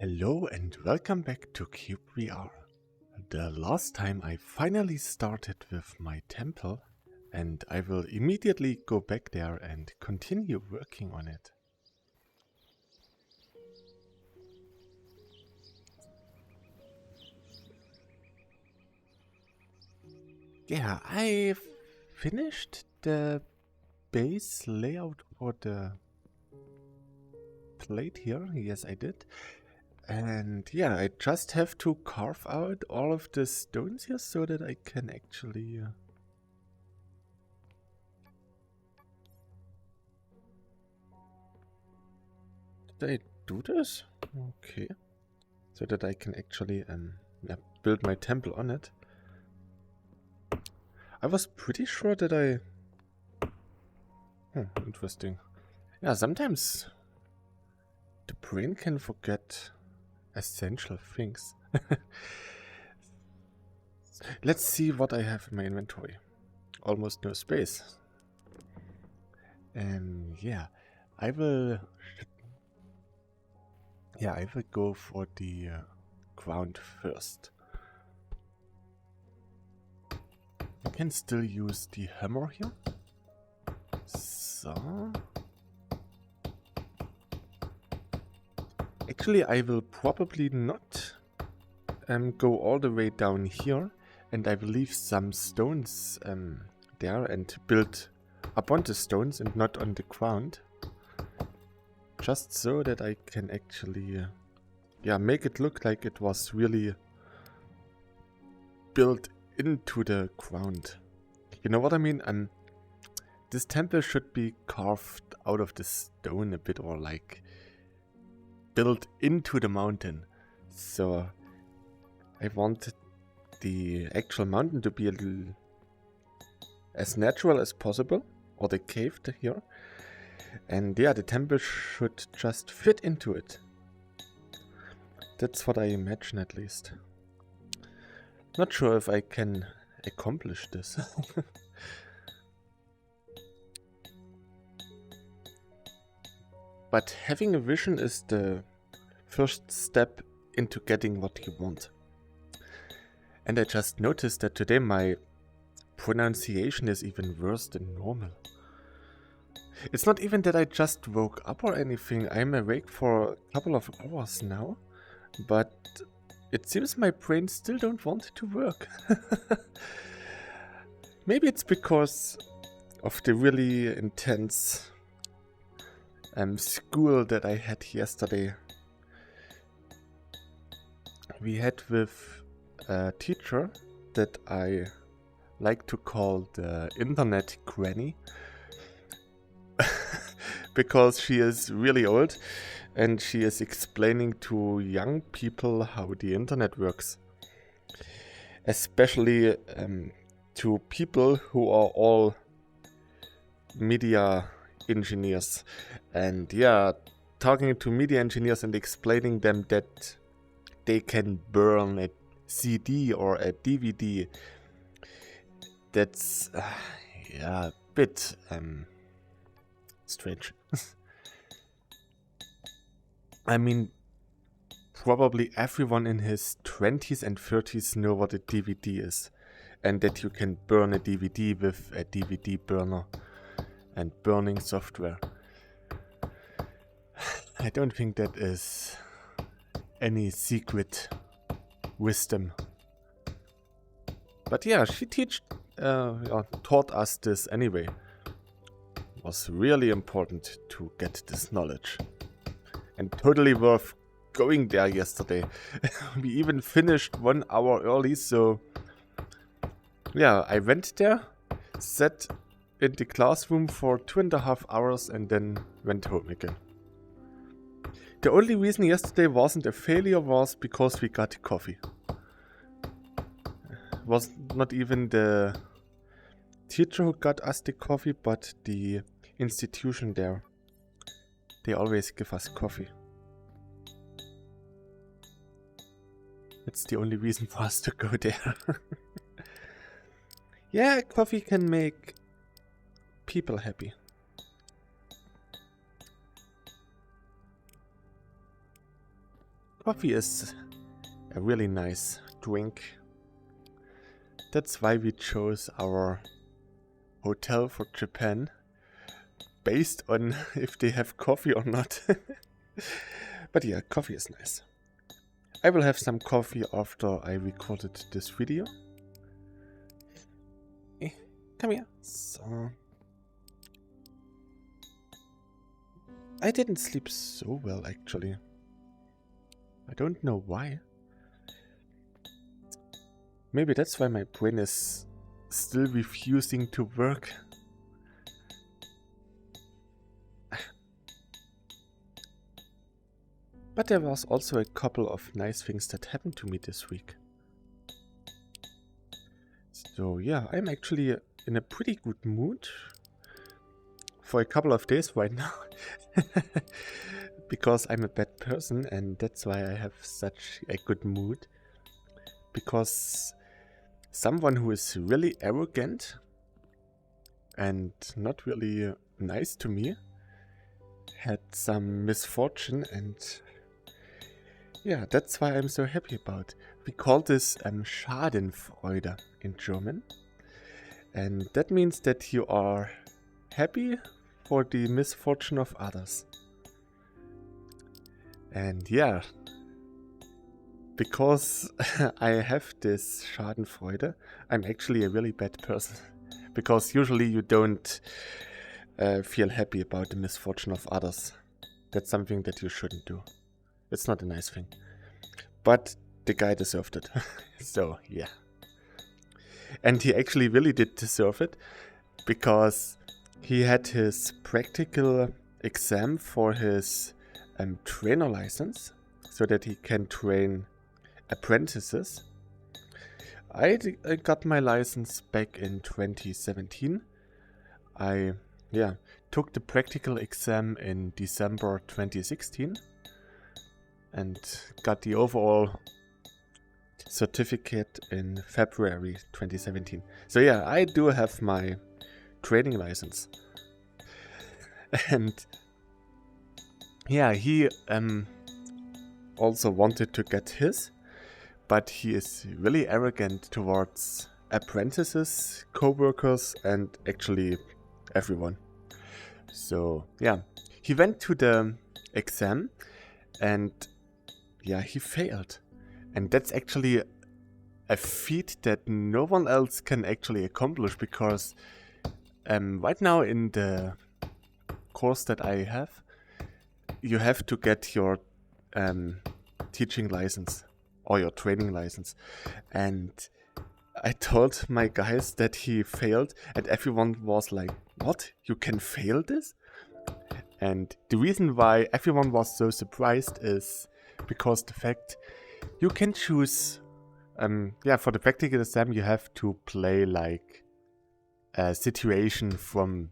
Hello and welcome back to cyubeVR. The last time I finally started with my temple and I will immediately go back there and continue working on it. Yeah, I finished the base layout for the plate here. Yes, I did. And yeah, I just have to carve out all of the stones here so that I can actually did I do this? Okay. So that I can actually yeah, build my temple on it. I was pretty sure that I... interesting. Yeah, sometimes the brain can forget essential things. Let's see what I have in my inventory. Almost no space. And yeah, I will go for the ground first. I can still use the hammer here. So... Actually, I will probably not go all the way down here, and I will leave some stones there and build upon the stones and not on the ground. Just so that I can actually make it look like it was really built into the ground. You know what I mean? This temple should be carved out of the stone a bit, or like built into the mountain. So I want the actual mountain to be a little as natural as possible, or the cave here. And yeah, the temple should just fit into it. That's what I imagine, at least. Not sure if I can accomplish this. But having a vision is the first step into getting what you want. And I just noticed that today my pronunciation is even worse than normal. It's not even that I just woke up or anything. I'm awake for a couple of hours now, but it seems my brain still don't want to work. Maybe it's because of the really intense school that I had yesterday. We had with a teacher that I like to call the internet granny. Because she is really old and she is explaining to young people how the internet works. Especially to people who are all media engineers. And yeah, talking to media engineers and explaining them that they can burn a CD or a DVD, that's a bit strange. I mean, probably everyone in his 20s and 30s know what a DVD is, and that you can burn a DVD with a DVD burner and burning software. I don't think that is any secret wisdom. But yeah, she taught us this anyway. It was really important to get this knowledge. And totally worth going there yesterday. We even finished 1 hour early, so yeah, I went there, sat in the classroom for 2.5 hours and then went home again. The only reason yesterday wasn't a failure was because we got coffee. It was not even the teacher who got us the coffee, but the institution there. They always give us coffee. It's the only reason for us to go there. Yeah, coffee can make people happy. Coffee is a really nice drink. That's why we chose our hotel for Japan, based on if they have coffee or not. But yeah, coffee is nice. I will have some coffee after I recorded this video. Come here. So, I didn't sleep so well actually. I don't know why. Maybe that's why my brain is still refusing to work. But there was also a couple of nice things that happened to me this week. So yeah, I'm actually in a pretty good mood for a couple of days right now. Because I'm a bad person and that's why I have such a good mood. Because someone who is really arrogant and not really nice to me had some misfortune, and yeah, that's why I'm so happy about. We call this Schadenfreude in German, and that means that you are happy for the misfortune of others. And yeah, because I have this Schadenfreude, I'm actually a really bad person. Because usually you don't feel happy about the misfortune of others. That's something that you shouldn't do. It's not a nice thing. But the guy deserved it. So yeah. And he actually really did deserve it, because he had his practical exam for his trainer license, so that he can train apprentices. I got my license back in 2017. I took the practical exam in December 2016 and got the overall certificate in February 2017. So yeah, I do have my training license. And yeah, he also wanted to get his, but he is really arrogant towards apprentices, co-workers, and actually everyone. So yeah, he went to the exam and yeah, he failed. And that's actually a feat that no one else can actually accomplish, because right now in the course that I have, you have to get your teaching license or your training license. And I told my guys that he failed, and everyone was like, what? You can fail this? And the reason why everyone was so surprised is because the fact you can choose, for the practical exam you have to play like a situation from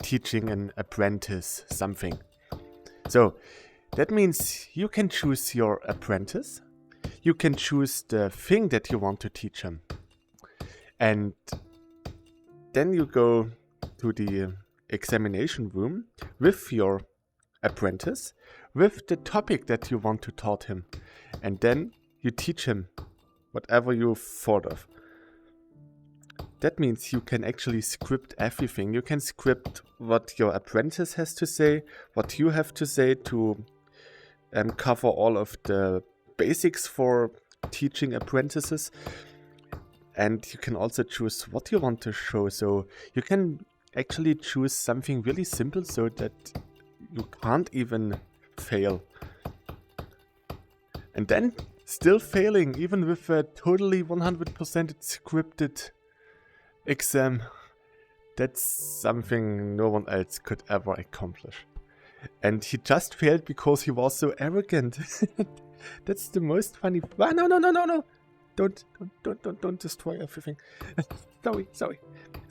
teaching an apprentice something. So that means you can choose your apprentice, you can choose the thing that you want to teach him, and then you go to the examination room with your apprentice, with the topic that you want to taught him, and then you teach him whatever you thought of. That means you can actually script everything. You can script what your apprentice has to say, what you have to say to cover all of the basics for teaching apprentices. And you can also choose what you want to show. So you can actually choose something really simple so that you can't even fail. And then still failing, even with a totally 100% scripted exam. That's something no one else could ever accomplish. And he just failed because he was so arrogant. That's the most funny. Ah, no. Don't destroy everything. Sorry.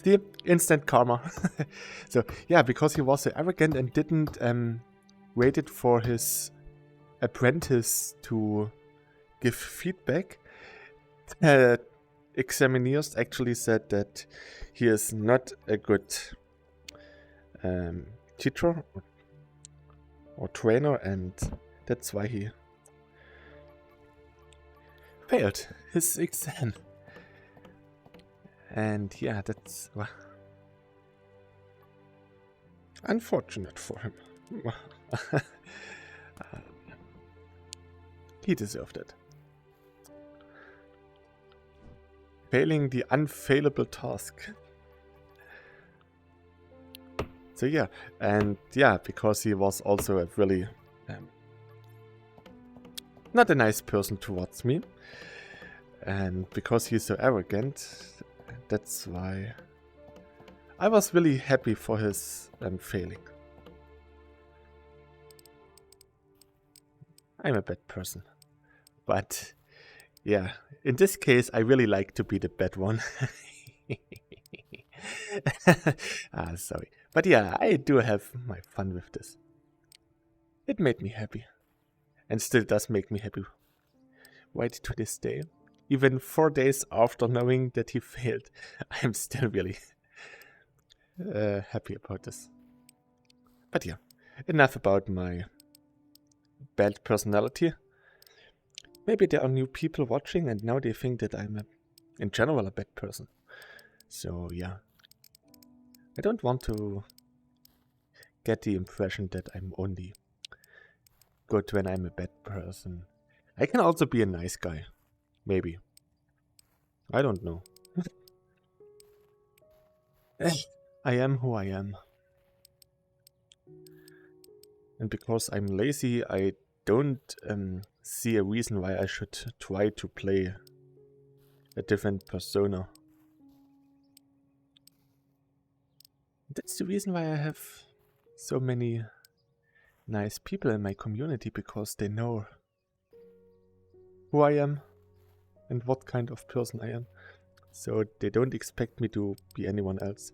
The instant karma. So yeah, because he was so arrogant and didn't waited for his apprentice to give feedback, examiners actually said that he is not a good teacher or trainer, and that's why he failed his exam. And yeah, that's unfortunate for him. He deserved it. Failing the unfailable task. So yeah, and yeah, because he was also a really not a nice person towards me, and because he's so arrogant, that's why I was really happy for his failing. I'm a bad person, but yeah, in this case I really like to be the bad one. Sorry. But yeah, I do have my fun with this. It made me happy. And still does make me happy. Right to this day. Even 4 days after knowing that he failed, I'm still really happy about this. But yeah, enough about my bad personality. Maybe there are new people watching and now they think that I'm in general a bad person. So yeah. I don't want to get the impression that I'm only good when I'm a bad person. I can also be a nice guy. Maybe. I don't know. I am who I am. And because I'm lazy, I don't see a reason why I should try to play a different persona. That's the reason why I have so many nice people in my community, because they know who I am and what kind of person I am. So they don't expect me to be anyone else.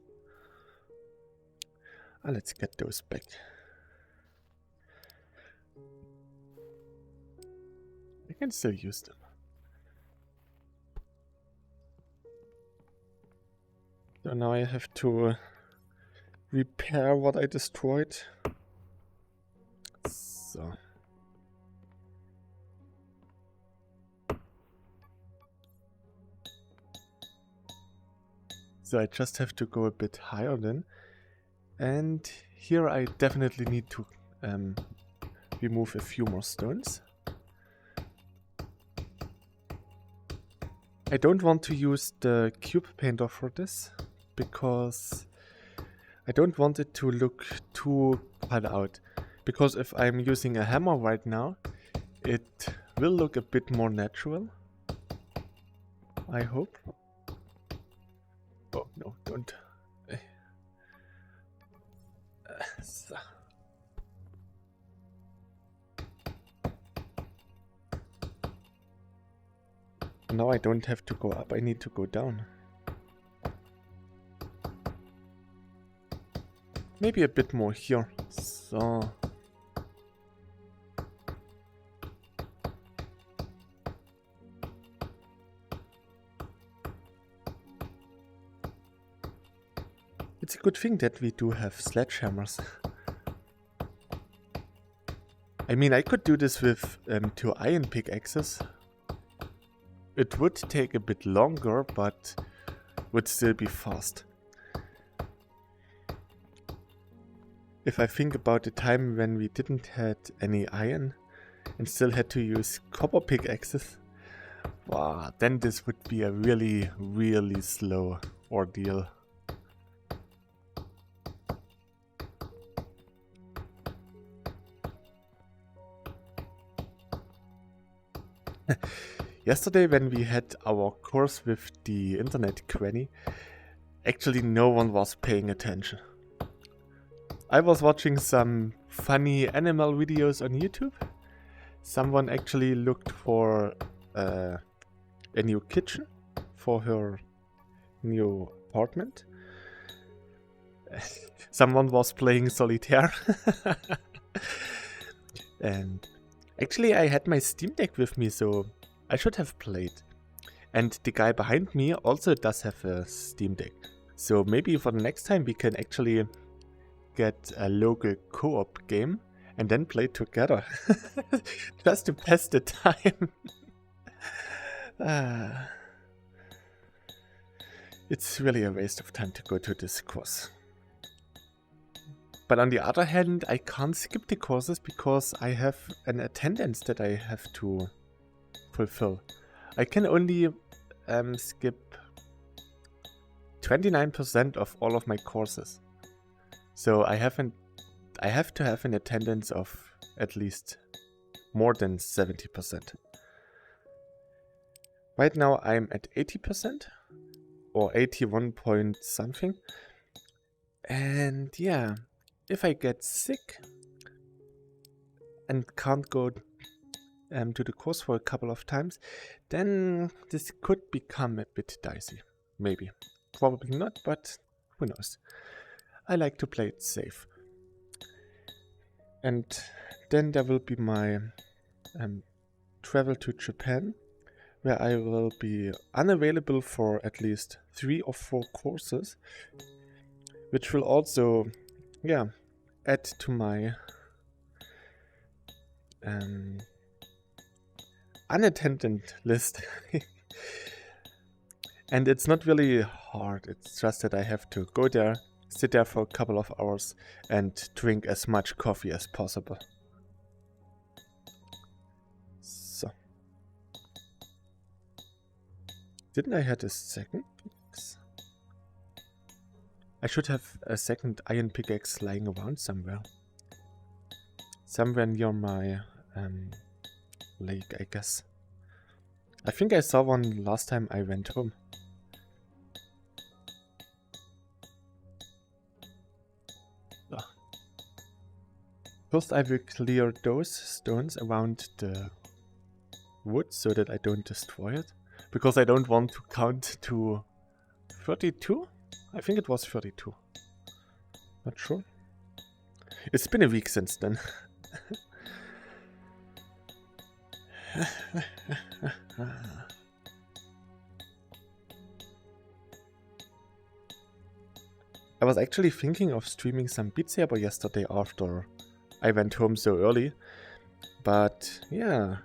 Let's get those back. I can still use them. So now I have to repair what I destroyed. So. So I just have to go a bit higher then. And here I definitely need to remove a few more stones. I don't want to use the cube painter for this, because I don't want it to look too cut out. Because if I'm using a hammer right now, it will look a bit more natural. I hope. Oh no, don't. So. Now I don't have to go up, I need to go down. Maybe a bit more here. So. It's a good thing that we do have sledgehammers. I mean, I could do this with 2 iron pickaxes. It would take a bit longer, but would still be fast. If I think about the time when we didn't have any iron and still had to use copper pickaxes, wow, then this would be a really, really slow ordeal. Yesterday when we had our course with the internet granny, actually no one was paying attention. I was watching some funny animal videos on YouTube. Someone actually looked for a new kitchen for her new apartment. Someone was playing solitaire. And actually I had my Steam Deck with me, so I should have played. And the guy behind me also does have a Steam Deck. So maybe for the next time we can actually get a local co-op game and then play together. Just to pass the time. It's really a waste of time to go to this course. But on the other hand, I can't skip the courses because I have an attendance that I have to fulfill. I can only skip 29% of all of my courses. So I have to have an attendance of at least more than 70%. Right now I'm at 80% or 81 point something. And yeah, if I get sick and can't go to the course for a couple of times, then this could become a bit dicey. Maybe. Probably not, but who knows. I like to play it safe. And then there will be my travel to Japan, where I will be unavailable for at least 3 or 4 courses, which will also, yeah, add to my unattended list. And it's not really hard, it's just that I have to go there, sit there for a couple of hours and drink as much coffee as possible. So. Didn't I have a second pickaxe? I should have a second iron pickaxe lying around somewhere. Somewhere near my lake, I guess. I think I saw one last time I went home. First I will clear those stones around the wood so that I don't destroy it. Because I don't want to count to 32? I think it was 32. Not sure. It's been a week since then. I was actually thinking of streaming some Beat Saber yesterday after I went home so early. But yeah,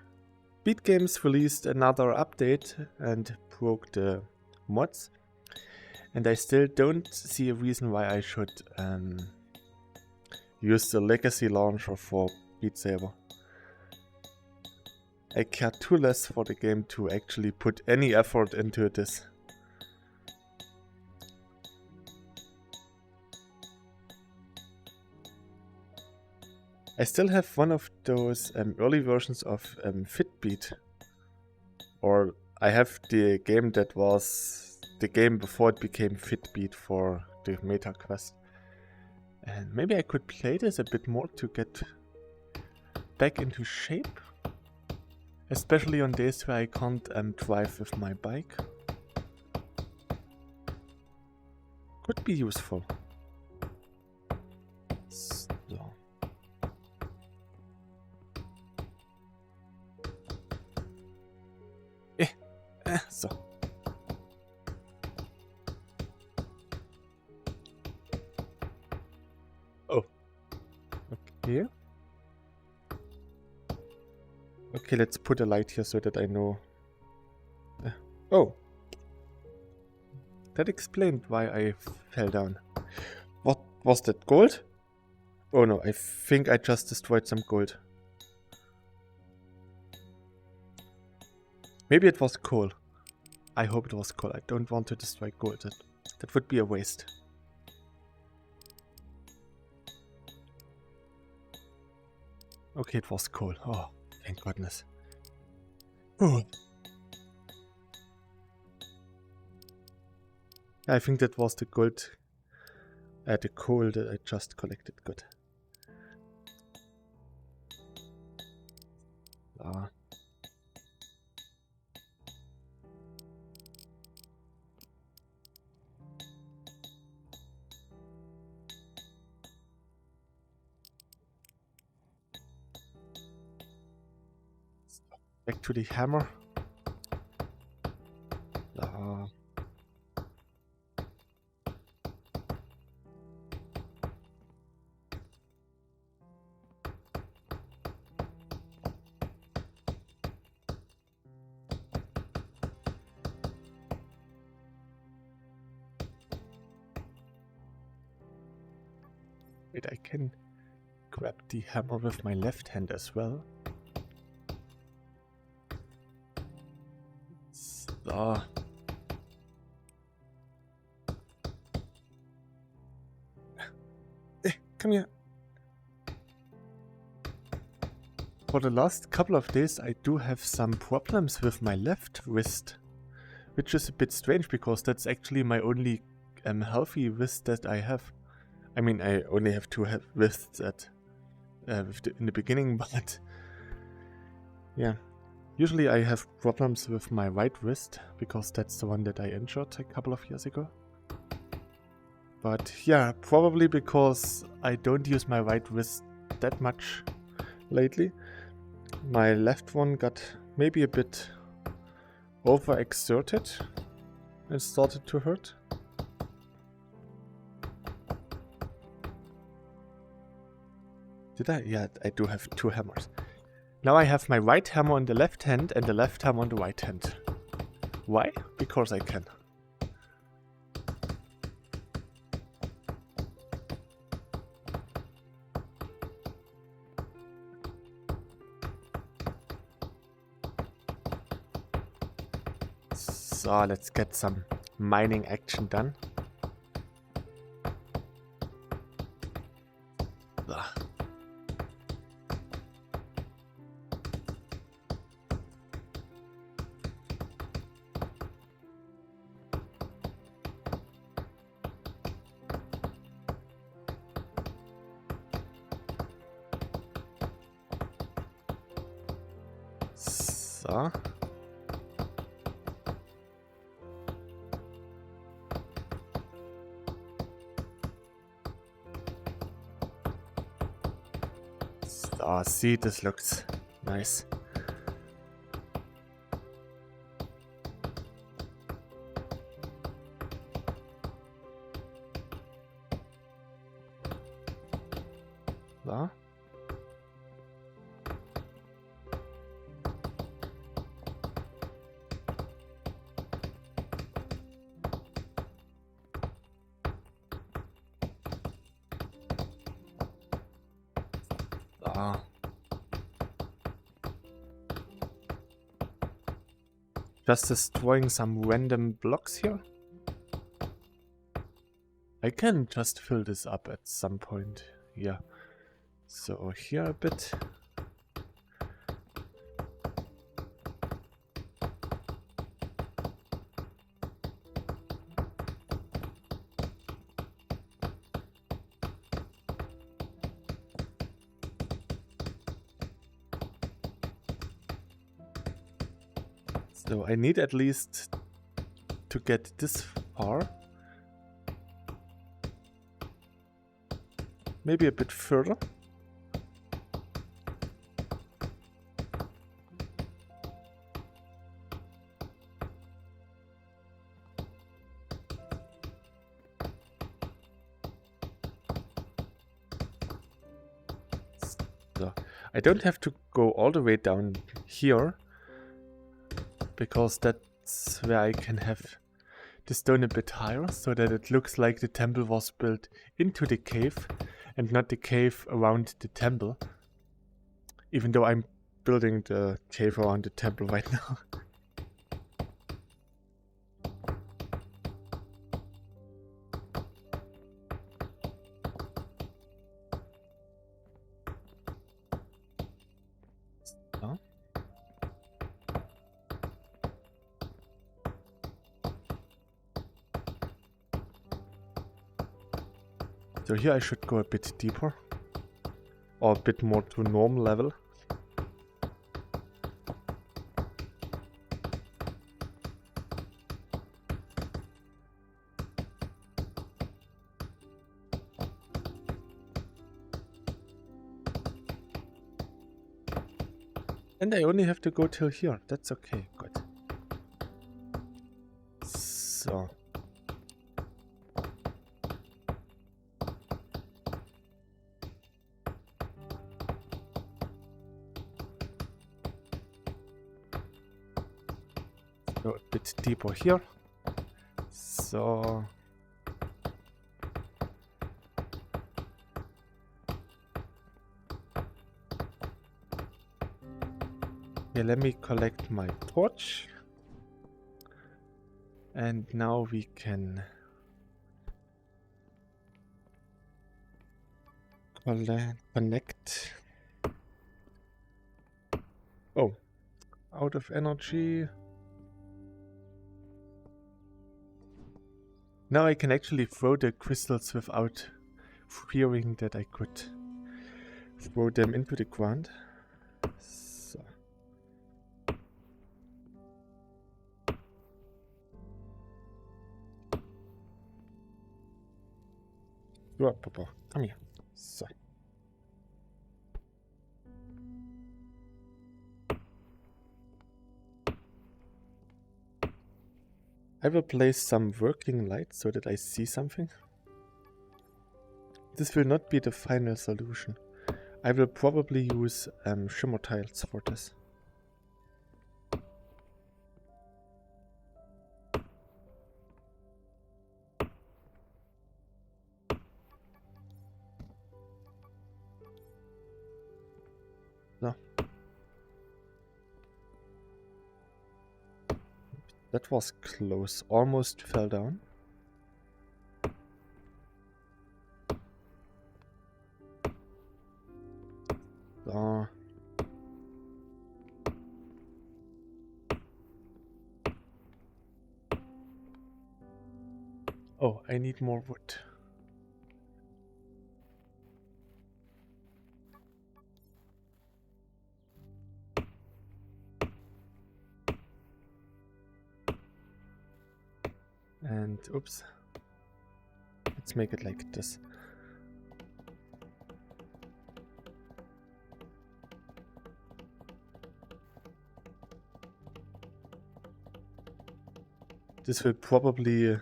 Beat Games released another update and broke the mods. And I still don't see a reason why I should use the legacy launcher for Beat Saber. I care too less for the game to actually put any effort into this. I still have one of those early versions of Fitbeat. Or I have the game that was the game before it became Fitbeat for the Meta Quest. And maybe I could play this a bit more to get back into shape. Especially on days where I can't drive with my bike. Could be useful. So. So. Oh. Okay. Okay, let's put a light here so that I know. Oh. That explained why I fell down. What was that, gold? Oh no, I think I just destroyed some gold. Maybe it was coal. I hope it was coal. I don't want to destroy gold. That would be a waste. Okay, it was coal. Oh, thank goodness. Oh. I think that was the gold, the coal that I just collected. Good. Ah. Back to the hammer. Wait, I can grab the hammer with my left hand as well. So. Come here. For the last couple of days I do have some problems with my left wrist, which is a bit strange because that's actually my only healthy wrist that I have. I mean, I only have two wrists that in the beginning, but yeah. Usually I have problems with my right wrist because that's the one that I injured a couple of years ago. But yeah, probably because I don't use my right wrist that much lately. My left one got maybe a bit overexerted and started to hurt. Did I? Yeah, I do have two hammers. Now I have my right hammer on the left hand and the left hammer on the right hand. Why? Because I can. So let's get some mining action done. So. Oh, see, this looks nice. So. Just destroying some random blocks here. I can just fill this up at some point. Yeah. So here a bit. So I need at least to get this far. Maybe a bit further. So I don't have to go all the way down here, because that's where I can have the stone a bit higher, so that it looks like the temple was built into the cave and not the cave around the temple. Even though I'm building the cave around the temple right now. So here I should go a bit deeper, or a bit more to normal level. And I only have to go till here, that's okay, good. So. Go a bit deeper here. So Okay, let me collect my torch. And now we can connect. Oh, out of energy. Now I can actually throw the crystals without fearing that I could throw them into the ground. So. Sure, Papa, come here. So. I will place some working lights so that I see something. This will not be the final solution. I will probably use shimmer tiles for this. No. That was close. Almost fell down. So. Oh, I need more wood. And oops. Let's make it like this. This will probably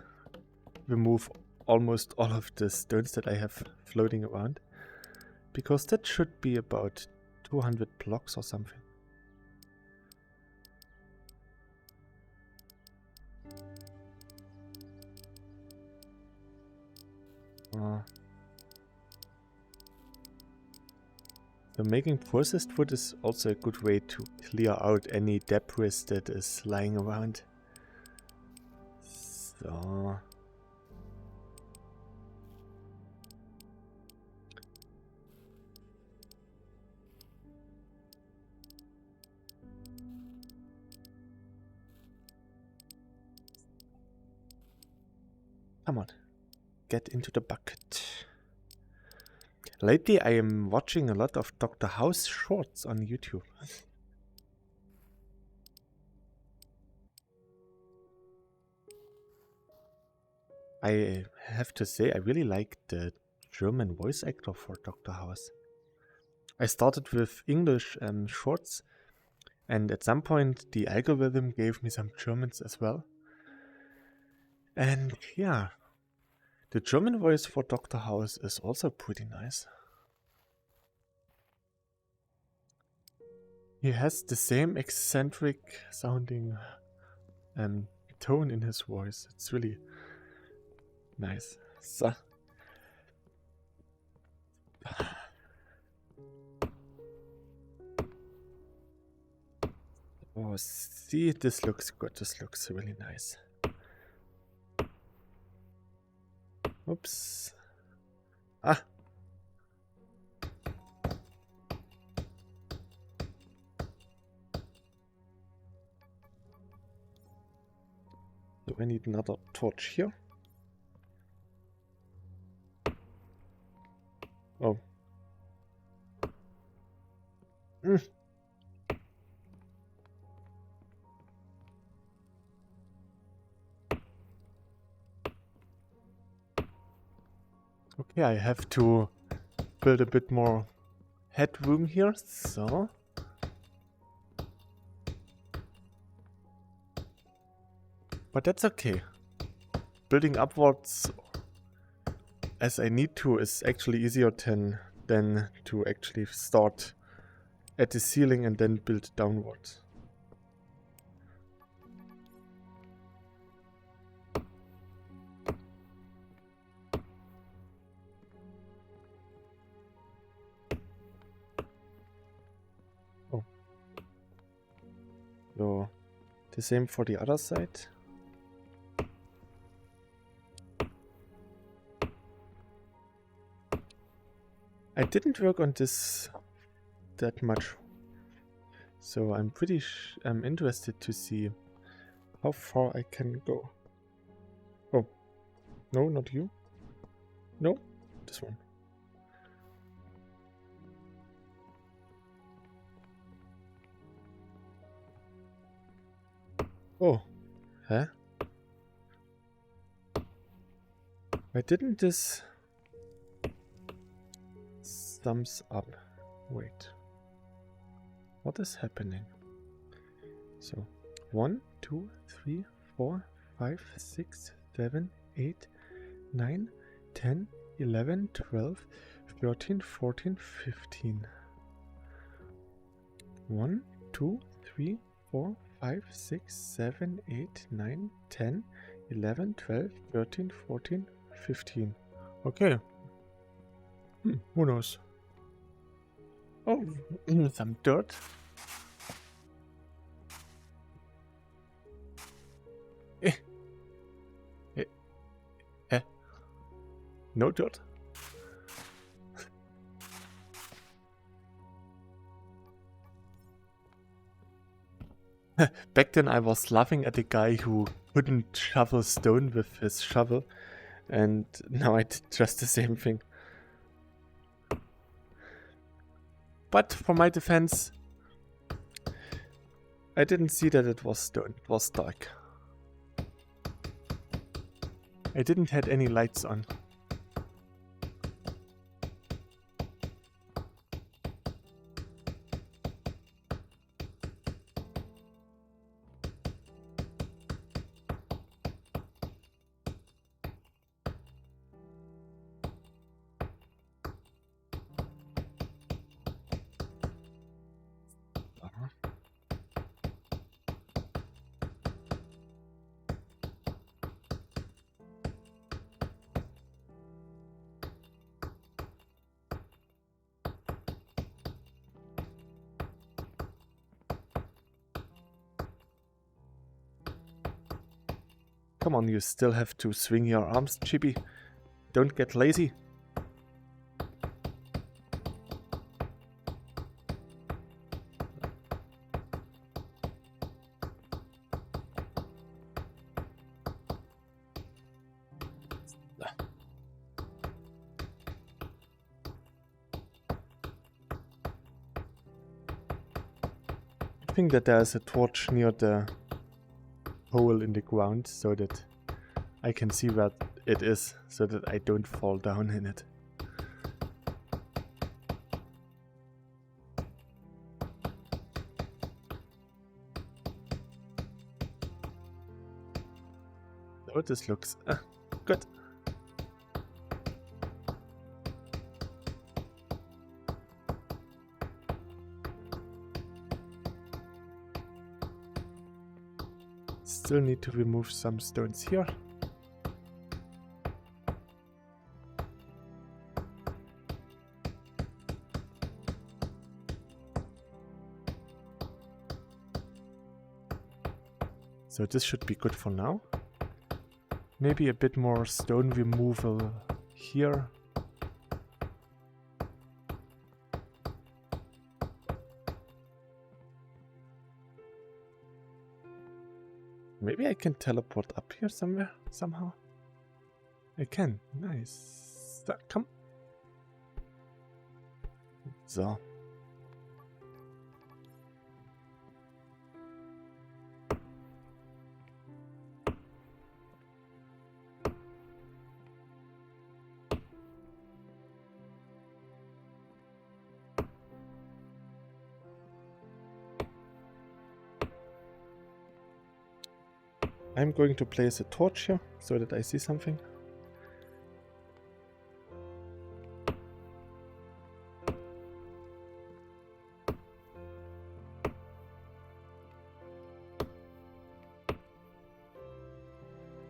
remove almost all of the stones that I have floating around. Because that should be about 200 blocks or something. So making processed wood is also a good way to clear out any debris that is lying around. So. Come on, get into the bucket. Lately I am watching a lot of Dr. House shorts on YouTube. I have to say I really like the German voice actor for Dr. House. I started with English shorts, and at some point the algorithm gave me some Germans as well. And yeah, the German voice for Dr. House is also pretty nice. He has the same eccentric sounding tone in his voice. It's really nice. So. Oh, see, this looks good. This looks really nice. Oops. Ah. Do I need another torch here? Oh. Okay, I have to build a bit more headroom here, so. But that's okay. Building upwards as I need to is actually easier than to actually start at the ceiling and then build downwards. Oh. So, the same for the other side. I didn't work on this that much, so I'm pretty interested to see how far I can go. Oh, no, not you. No, this one. Oh, huh? Why didn't this thumbs up? Wait. What is happening? So, 1, 2, 3, 4, 5, 6, 7, 8, 9, 10, 11, 12, 13, 14, 15. 1, 2, 3, 4, 5, 6, 7, 8, 9, 10, 11, 12, 13, 14, 15. Okay. Who knows? Oh, some dirt. No dirt. Back then I was laughing at the guy who couldn't shovel stone with his shovel, and now I did just the same thing. But for my defense, I didn't see that it was stone, it was dark. I didn't have any lights on. Come on, you still have to swing your arms, Chibi. Don't get lazy. I think that there's a torch near the hole in the ground so that I can see where it is, so that I don't fall down in it. Oh, this looks good. Still need to remove some stones here. So this should be good for now. Maybe a bit more stone removal here. Maybe I can teleport up here somewhere, somehow. I can. Nice. So, come. So. I'm going to place a torch here so that I see something.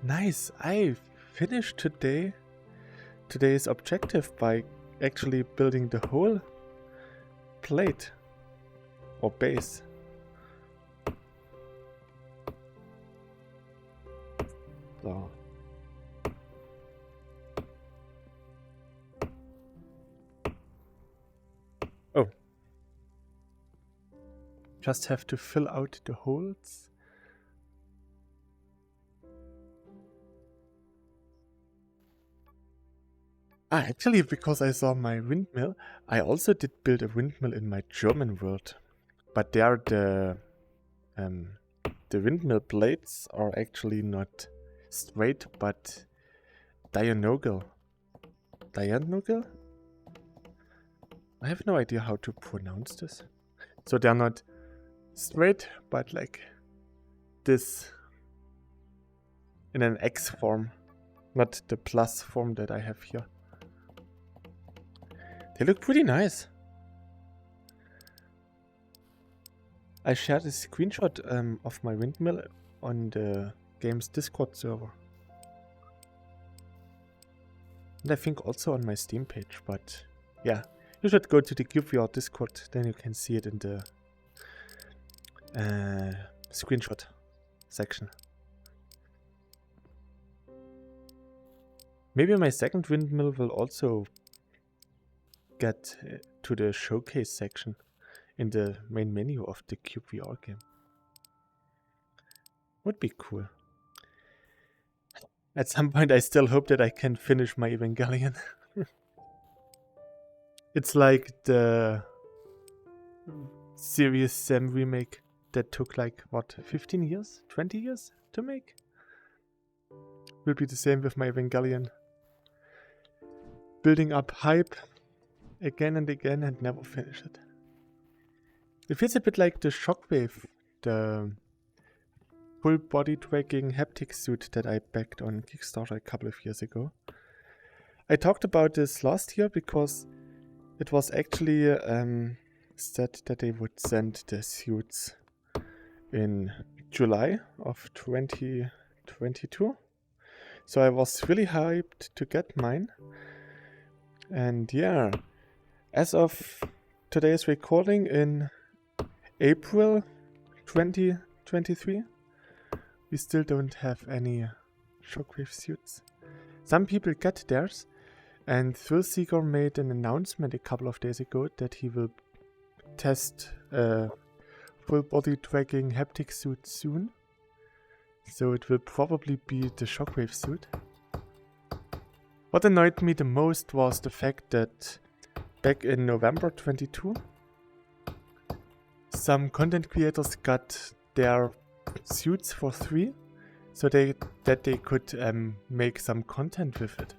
Nice, I finished today's objective by actually building the whole plate or base. So. Oh. Just have to fill out the holes. Actually, because I saw my windmill, I also did build a windmill in my German world. But there the windmill blades are actually not straight, but diagonal. Diagonal? I have no idea how to pronounce this. So they're not straight, but like this in an X form, not the plus form that I have here. They look pretty nice. I shared a screenshot of my windmill on the game's Discord server. And I think also on my Steam page, but yeah. You should go to the cyubeVR Discord, then you can see it in the screenshot section. Maybe my second windmill will also get to the showcase section in the main menu of the cyubeVR game. Would be cool. At some point I still hope that I can finish my Evangelion. It's like the Series Sam remake that took like, what, 15 years? 20 years to make? Will be the same with my Evangelion. Building up hype again and again and never finish it. It feels a bit like the Shockwave, the full body tracking haptic suit that I backed on Kickstarter a couple of years ago. I talked about this last year because it was actually said that they would send the suits in July of 2022. So I was really hyped to get mine. And yeah, as of today's recording in April 2023, we still don't have any Shockwave suits. Some people get theirs, and Thrillseeker made an announcement a couple of days ago that he will test full body tracking haptic suit soon. So it will probably be the Shockwave suit. What annoyed me the most was the fact that back in November 22, some content creators got their suits for free, so that they could make some content with it.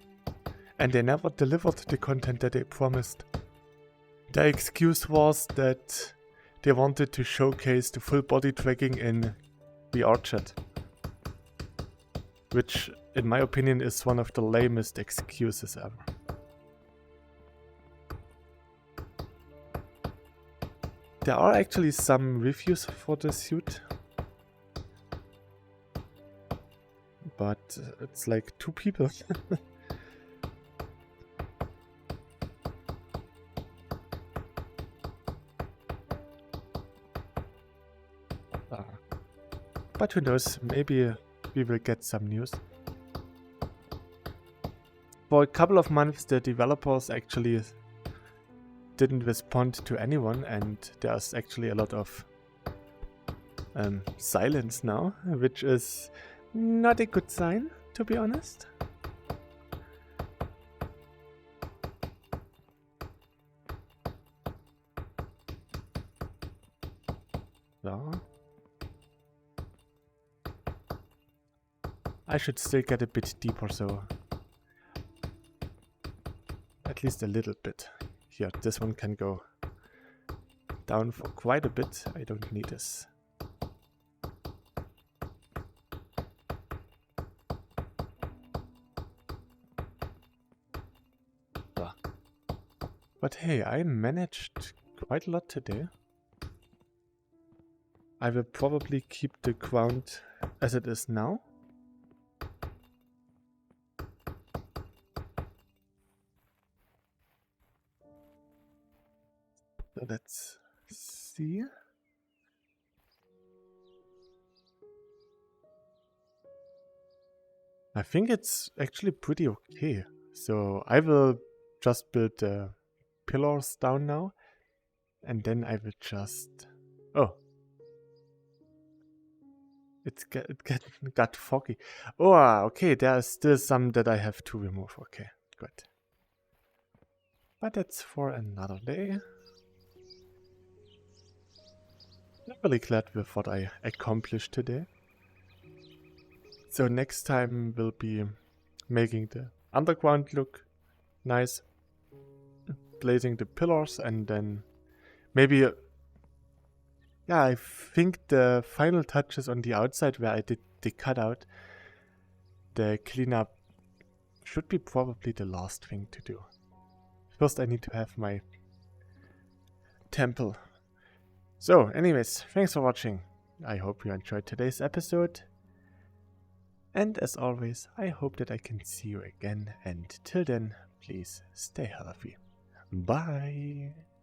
And they never delivered the content that they promised. Their excuse was that they wanted to showcase the full body tracking in VR chat. Which, in my opinion, is one of the lamest excuses ever. There are actually some reviews for the suit. But it's like 2 people. But who knows, maybe we will get some news. For a couple of months the developers actually didn't respond to anyone, and there's actually a lot of silence now, which is not a good sign, to be honest. So. I should still get a bit deeper, so at least a little bit. Here, this one can go down for quite a bit. I don't need this. But hey, I managed quite a lot today. I will probably keep the ground as it is now. So let's see. I think it's actually pretty okay. So I will just build the pillars down now. And then I will just... Oh. It got foggy. Oh, okay. There are still some that I have to remove. Okay, good. But that's for another day. I'm really glad with what I accomplished today. So next time we'll be making the underground look nice, placing the pillars, and then maybe, yeah, I think the final touches on the outside where I did the cutout, the cleanup, should be probably the last thing to do. First I need to have my temple. So anyways, thanks for watching. I hope you enjoyed today's episode. And as always, I hope that I can see you again, and till then, please stay healthy. Bye!